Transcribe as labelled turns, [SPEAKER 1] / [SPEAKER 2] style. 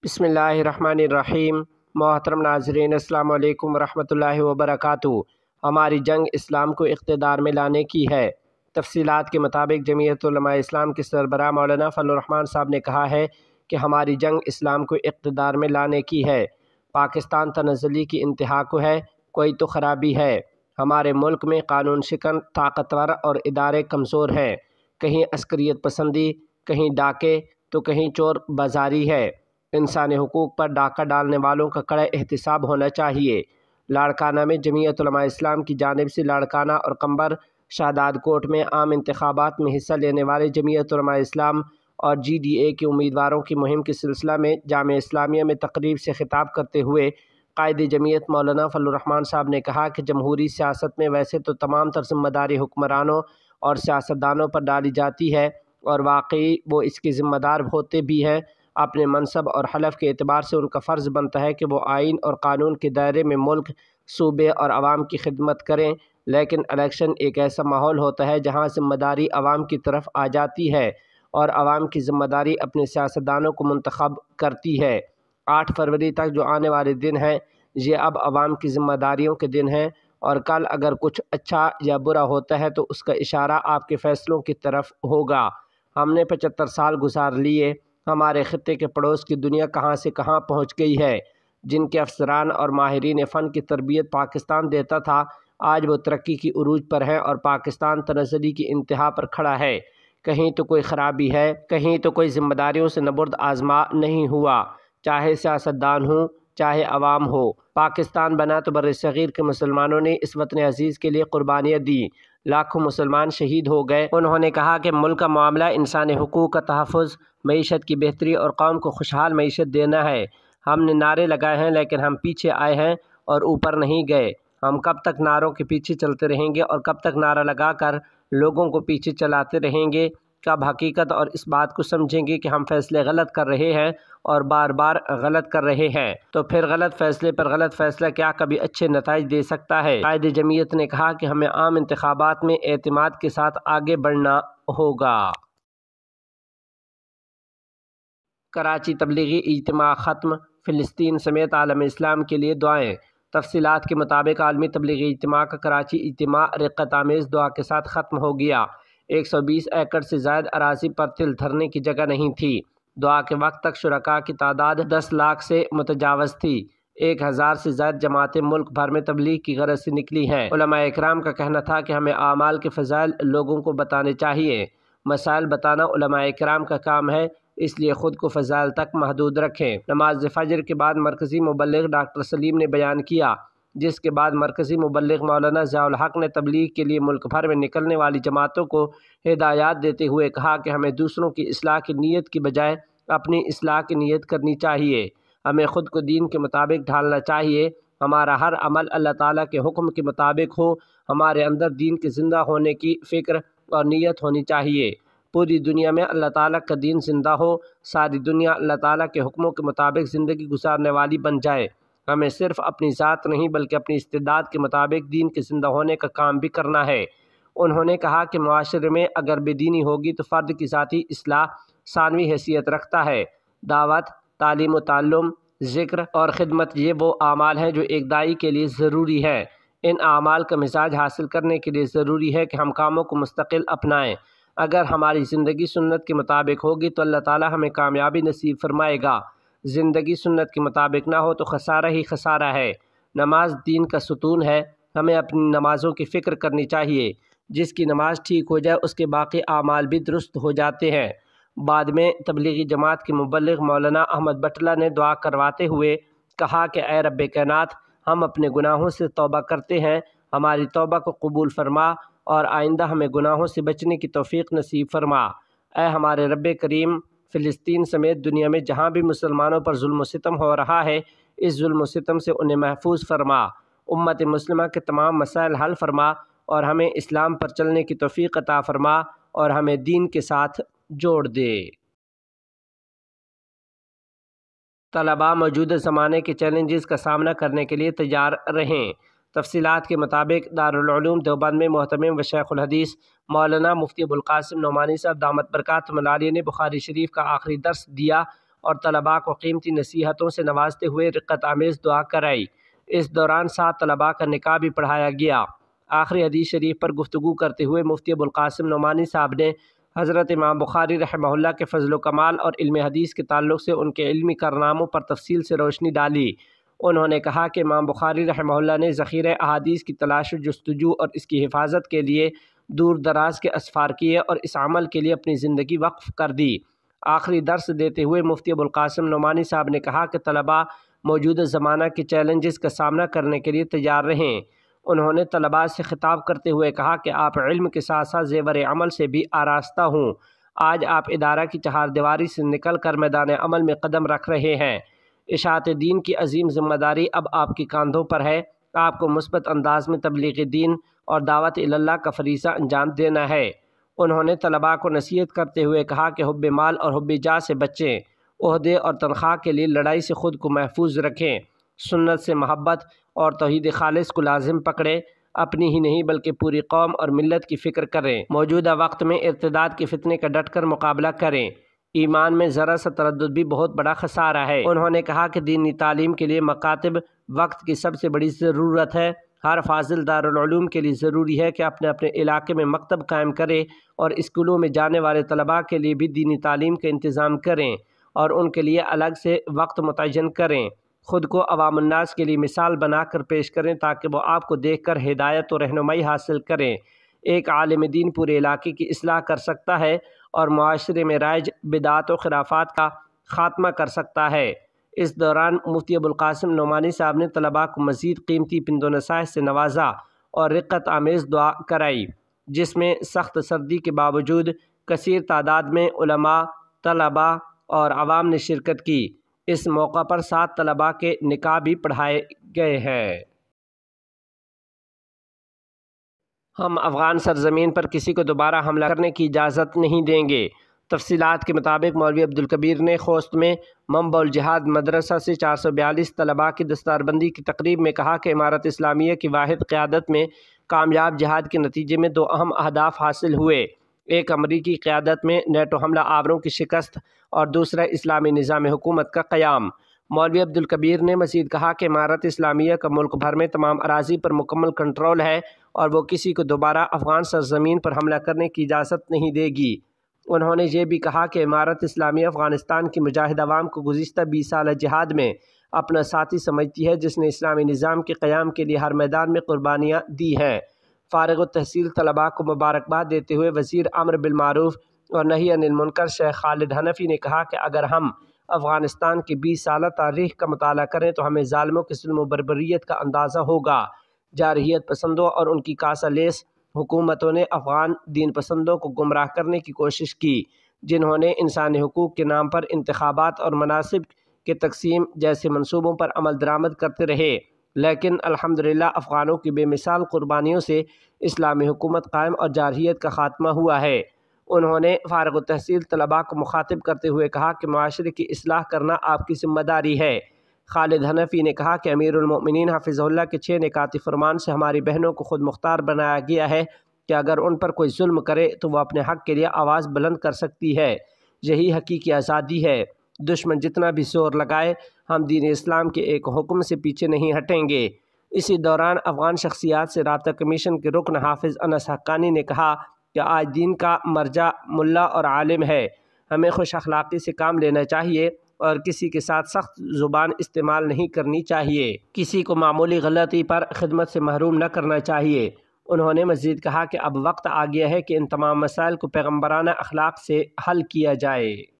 [SPEAKER 1] بسم اللہ الرحمن الرحیم۔ محترم ناظرین، السلام علیکم ورحمۃ اللہ وبرکاتہ۔ ہماری جنگ اسلام کو اقتدار میں لانے کی ہے۔ تفصیلات کے مطابق جمعیت علماء اسلام کے سربراہ مولانا فضل الرحمان صاحب نے کہا ہے کہ ہماری جنگ اسلام کو اقتدار میں لانے کی ہے۔ پاکستان تنزلی کی انتہا کو ہے، کوئی تو خرابی ہے۔ ہمارے ملک میں قانون شکن طاقتور اور ادارے کمزور ہیں۔ کہیں عسکریت پسندی، کہیں ڈاکے تو کہیں چور بازاری ہے۔ انسانی حقوق پر ڈاکہ ڈالنے والوں کا کڑا احتساب ہونا چاہیے۔ لاڑکانہ میں جمعیت علماء اسلام کی جانب سے لاڑکانہ اور قمبر شاداد کوٹ میں عام انتخابات میں حصہ لینے والے جمعیت علماء اسلام اور GDA کے امیدواروں کی مہم کے سلسلہ میں جامعہ اسلامیہ میں تقریب سے خطاب کرتے ہوئے قائد جمعیت مولانا فضل الرحمان صاحب نے کہا کہ جمہوری سیاست میں ویسے تو تمام تر ذمہ داری حکمرانوں اور سیاستدانوں پر ڈالی جاتی ہے اور واقعی وہ اس کے ذمہ دار ہوتے بھی ہیں۔ اپنے منصب اور حلف کے اعتبار سے ان کا فرض بنتا ہے کہ وہ آئین اور قانون کے دائرے میں ملک، صوبے اور عوام کی خدمت کریں، لیکن الیکشن ایک ایسا ماحول ہوتا ہے جہاں ذمہ داری عوام کی طرف آ جاتی ہے اور عوام کی ذمہ داری اپنے سیاستدانوں کو منتخب کرتی ہے۔ 8 فروری تک جو آنے والے دن ہیں یہ اب عوام کی ذمہ داریوں کے دن ہیں، اور کل اگر کچھ اچھا یا برا ہوتا ہے تو اس کا اشارہ آپ کے فیصلوں کی طرف ہوگا۔ ہم نے 75 سال گزار لیے، ہمارے خطے کے پڑوس کی دنیا کہاں سے کہاں پہنچ گئی ہے۔ جن کے افسران اور ماہرین فن کی تربیت پاکستان دیتا تھا، آج وہ ترقی کی عروج پر ہیں اور پاکستان تنزلی کی انتہا پر کھڑا ہے۔ کہیں تو کوئی خرابی ہے، کہیں تو کوئی ذمہ داریوں سے نبرد آزما نہیں ہوا، چاہے سیاستدان ہوں چاہے عوام ہو۔ پاکستان بنا تو بر صغیر کے مسلمانوں نے اس وطن عزیز کے لیے قربانیاں دی، لاکھوں مسلمان شہید ہو گئے۔ انہوں نے کہا کہ ملک کا معاملہ انسانی حقوق کا تحفظ، معیشت کی بہتری اور قوم کو خوشحال معیشت دینا ہے۔ ہم نے نعرے لگائے ہیں لیکن ہم پیچھے آئے ہیں اور اوپر نہیں گئے۔ ہم کب تک نعروں کے پیچھے چلتے رہیں گے اور کب تک نعرہ لگا کر لوگوں کو پیچھے چلاتے رہیں گے؟ کب حقیقت اور اس بات کو سمجھیں گے کہ ہم فیصلے غلط کر رہے ہیں اور بار بار غلط کر رہے ہیں؟ تو پھر غلط فیصلے پر غلط فیصلہ کیا کبھی اچھے نتائج دے سکتا ہے؟ قائد جمعیت نے کہا کہ ہمیں عام انتخابات میں اعتماد کے ساتھ آگے بڑھنا ہوگا۔ کراچی تبلیغی اجتماع ختم، فلسطین سمیت عالم اسلام کے لیے دعائیں۔ تفصیلات کے مطابق عالمی تبلیغی اجتماع کا کراچی اجتماع رقت آمیز دعا کے ساتھ ختم ہو گیا۔ 120 ایکڑ سے زائد اراضی پر تل دھرنے کی جگہ نہیں تھی۔ دعا کے وقت تک شرکاء کی تعداد 10 لاکھ سے متجاوز تھی۔ 1000 سے زائد جماعتیں ملک بھر میں تبلیغ کی غرض سے نکلی ہیں۔ علماء اکرام کا کہنا تھا کہ ہمیں اعمال کے فضائل لوگوں کو بتانے چاہیے۔ مسائل بتانا علماء اکرام کا کام ہے، اس لیے خود کو فضائل تک محدود رکھیں۔ نماز فجر کے بعد مرکزی مبلغ ڈاکٹر سلیم نے بیان کیا، جس کے بعد مرکزی مبلغ مولانا ضیاء الحق نے تبلیغ کے لیے ملک بھر میں نکلنے والی جماعتوں کو ہدایات دیتے ہوئے کہا کہ ہمیں دوسروں کی اصلاح کی نیت کی بجائے اپنی اصلاح کی نیت کرنی چاہیے۔ ہمیں خود کو دین کے مطابق ڈھالنا چاہیے۔ ہمارا ہر عمل اللہ تعالیٰ کے حکم کے مطابق ہو۔ ہمارے اندر دین کے زندہ ہونے کی فکر اور نیت ہونی چاہیے۔ پوری دنیا میں اللہ تعالیٰ کا دین زندہ ہو، ساری دنیا اللہ تعالیٰ کے حکموں کے مطابق زندگی گزارنے والی بن جائے۔ ہمیں صرف اپنی ذات نہیں بلکہ اپنی استعداد کے مطابق دین کے زندہ ہونے کا کام بھی کرنا ہے۔ انہوں نے کہا کہ معاشرے میں اگر بے دینی ہوگی تو فرد کی ذاتی اصلاح ثانوی حیثیت رکھتا ہے۔ دعوت، تعلیم و تعلم، ذکر اور خدمت یہ وہ اعمال ہیں جو ایک داعی کے لیے ضروری ہے۔ ان اعمال کا مزاج حاصل کرنے کے لیے ضروری ہے کہ ہم کاموں کو مستقل اپنائیں۔ اگر ہماری زندگی سنت کے مطابق ہوگی تو اللہ تعالیٰ ہمیں کامیابی نصیب فرمائے گا۔ زندگی سنت کے مطابق نہ ہو تو خسارہ ہی خسارہ ہے۔ نماز دین کا ستون ہے، ہمیں اپنی نمازوں کی فکر کرنی چاہیے۔ جس کی نماز ٹھیک ہو جائے اس کے باقی اعمال بھی درست ہو جاتے ہیں۔ بعد میں تبلیغی جماعت کے مبلغ مولانا احمد بٹلہ نے دعا کرواتے ہوئے کہا کہ اے رب کائنات، ہم اپنے گناہوں سے توبہ کرتے ہیں، ہماری توبہ کو قبول فرما اور آئندہ ہمیں گناہوں سے بچنے کی توفیق نصیب فرما۔ اے ہمارے رب کریم، فلسطین سمیت دنیا میں جہاں بھی مسلمانوں پر ظلم و ستم ہو رہا ہے، اس ظلم و ستم سے انہیں محفوظ فرما، امت مسلمہ کے تمام مسائل حل فرما اور ہمیں اسلام پر چلنے کی توفیق عطا فرما اور ہمیں دین کے ساتھ جوڑ دے۔ طلباء موجودہ زمانے کے چیلنجز کا سامنا کرنے کے لیے تیار رہیں۔ تفصیلات کے مطابق دارالعلوم دیوبند میں محتمم و شیخ الحدیث مولانا مفتی ابوالقاسم نعمانی صاحب دامت برکاتہم العالیہ نے بخاری شریف کا آخری درس دیا اور طلباء کو قیمتی نصیحتوں سے نوازتے ہوئے رقت آمیز دعا کرائی۔ اس دوران 7 طلباء کا نکاح بھی پڑھایا گیا۔ آخری حدیث شریف پر گفتگو کرتے ہوئے مفتی ابوالقاسم نعمانی صاحب نے حضرت امام بخاری رحمہ اللہ کے فضل و کمال اور علم حدیث کے تعلق سے ان کے علمی کارناموں پر تفصیل سے روشنی ڈالی۔ انہوں نے کہا کہ امام بخاری رحمہ اللہ نے ذخیرہ احادیث کی تلاش و جستجو اور اس کی حفاظت کے لیے دور دراز کے اسفار کیے اور اس عمل کے لیے اپنی زندگی وقف کر دی۔ آخری درس دیتے ہوئے مفتی ابوالقاسم نعمانی صاحب نے کہا کہ طلباء موجودہ زمانہ کے چیلنجز کا سامنا کرنے کے لیے تیار رہیں۔ انہوں نے طلباء سے خطاب کرتے ہوئے کہا کہ آپ علم کے ساتھ ساتھ زیور عمل سے بھی آراستہ ہوں۔ آج آپ ادارہ کی چہار دیواری سے نکل کر میدان عمل میں قدم رکھ رہے ہیں۔ اشاعت دین کی عظیم ذمہ داری اب آپ کے کاندھوں پر ہے۔ آپ کو مثبت انداز میں تبلیغ دین اور دعوت اللہ کا فریضہ انجام دینا ہے۔ انہوں نے طلباء کو نصیحت کرتے ہوئے کہا کہ حب مال اور حب جاہ سے بچیں، عہدے اور تنخواہ کے لیے لڑائی سے خود کو محفوظ رکھیں، سنت سے محبت اور توحید خالص کو لازم پکڑیں، اپنی ہی نہیں بلکہ پوری قوم اور ملت کی فکر کریں۔ موجودہ وقت میں ارتداد کے فتنے کا ڈٹ کر مقابلہ کریں۔ ایمان میں ذرا سا تردد بھی بہت بڑا خسارہ ہے۔ انہوں نے کہا کہ دینی تعلیم کے لیے مکاتب وقت کی سب سے بڑی ضرورت ہے۔ ہر فاضل دارالعلوم کے لیے ضروری ہے کہ اپنے اپنے علاقے میں مکتب قائم کرے اور اسکولوں میں جانے والے طلباء کے لیے بھی دینی تعلیم کا انتظام کریں اور ان کے لیے الگ سے وقت متعین کریں۔ خود کو عوام الناس کے لیے مثال بنا کر پیش کریں تاکہ وہ آپ کو دیکھ کر ہدایت و رہنمائی حاصل کریں۔ ایک عالم دین پورے علاقے کی اصلاح کر سکتا ہے اور معاشرے میں رائج بدعات و خرافات کا خاتمہ کر سکتا ہے۔ اس دوران مفتی ابوالقاسم نعمانی صاحب نے طلباء کو مزید قیمتی پند و نصائح سے نوازا اور رقت آمیز دعا کرائی، جس میں سخت سردی کے باوجود کثیر تعداد میں علماء، طلباء اور عوام نے شرکت کی۔ اس موقع پر 7 طلباء کے نکاح بھی پڑھائے گئے ہیں۔ ہم افغان سرزمین پر کسی کو دوبارہ حملہ کرنے کی اجازت نہیں دیں گے۔ تفصیلات کے مطابق مولوی عبدالکبیر نے خوست میں منبع الجہاد مدرسہ سے 442 طلباء کی دستار بندی کی تقریب میں کہا کہ امارت اسلامیہ کی واحد قیادت میں کامیاب جہاد کے نتیجے میں 2 اہم اہداف حاصل ہوئے۔ ایک امریکی قیادت میں نیٹو حملہ آوروں کی شکست اور دوسرا اسلامی نظام حکومت کا قیام۔ مولوی عبدالکبیر نے مزید کہا کہ امارت اسلامیہ کا ملک بھر میں تمام اراضی پر مکمل کنٹرول ہے اور وہ کسی کو دوبارہ افغان سرزمین پر حملہ کرنے کی اجازت نہیں دے گی۔ انہوں نے یہ بھی کہا کہ امارت اسلامیہ افغانستان کی مجاہد عوام کو گزشتہ 20 سالہ جہاد میں اپنا ساتھی سمجھتی ہے، جس نے اسلامی نظام کے قیام کے لیے ہر میدان میں قربانیاں دی ہیں۔ فارغ التحصیل طلباء کو مبارکباد دیتے ہوئے وزیر امر بالمعروف اور نہی عن المنکر شیخ خالد حنفی نے کہا کہ اگر ہم افغانستان کی 20 سالہ تاریخ کا مطالعہ کریں تو ہمیں ظالموں کے ظلم و بربریت کا اندازہ ہوگا۔ جارحیت پسندوں اور ان کی کاسہ لیس حکومتوں نے افغان دین پسندوں کو گمراہ کرنے کی کوشش کی، جنہوں نے انسانی حقوق کے نام پر انتخابات اور مناصب کے تقسیم جیسے منصوبوں پر عمل درآمد کرتے رہے، لیکن الحمدللہ افغانوں کی بے مثال قربانیوں سے اسلامی حکومت قائم اور جارحیت کا خاتمہ ہوا ہے۔ انہوں نے فارغ التحصیل طلباء کو مخاطب کرتے ہوئے کہا کہ معاشرے کی اصلاح کرنا آپ کی ذمہ داری ہے۔ خالد حنفی نے کہا کہ امیر المؤمنین حفظہ اللہ کے 6 نکاتی فرمان سے ہماری بہنوں کو خود مختار بنایا گیا ہے کہ اگر ان پر کوئی ظلم کرے تو وہ اپنے حق کے لیے آواز بلند کر سکتی ہے۔ یہی حقیقی آزادی ہے۔ دشمن جتنا بھی زور لگائے ہم دین اسلام کے ایک حکم سے پیچھے نہیں ہٹیں گے۔ اسی دوران افغان شخصیات سے رابطہ کمیشن کے رکن حافظ انس حقانی نے کہا کہ آج دین کا مرجع ملا اور عالم ہے۔ ہمیں خوش اخلاقی سے کام لینا چاہیے اور کسی کے ساتھ سخت زبان استعمال نہیں کرنی چاہیے۔ کسی کو معمولی غلطی پر خدمت سے محروم نہ کرنا چاہیے۔ انہوں نے مزید کہا کہ اب وقت آ گیا ہے کہ ان تمام مسائل کو پیغمبرانہ اخلاق سے حل کیا جائے۔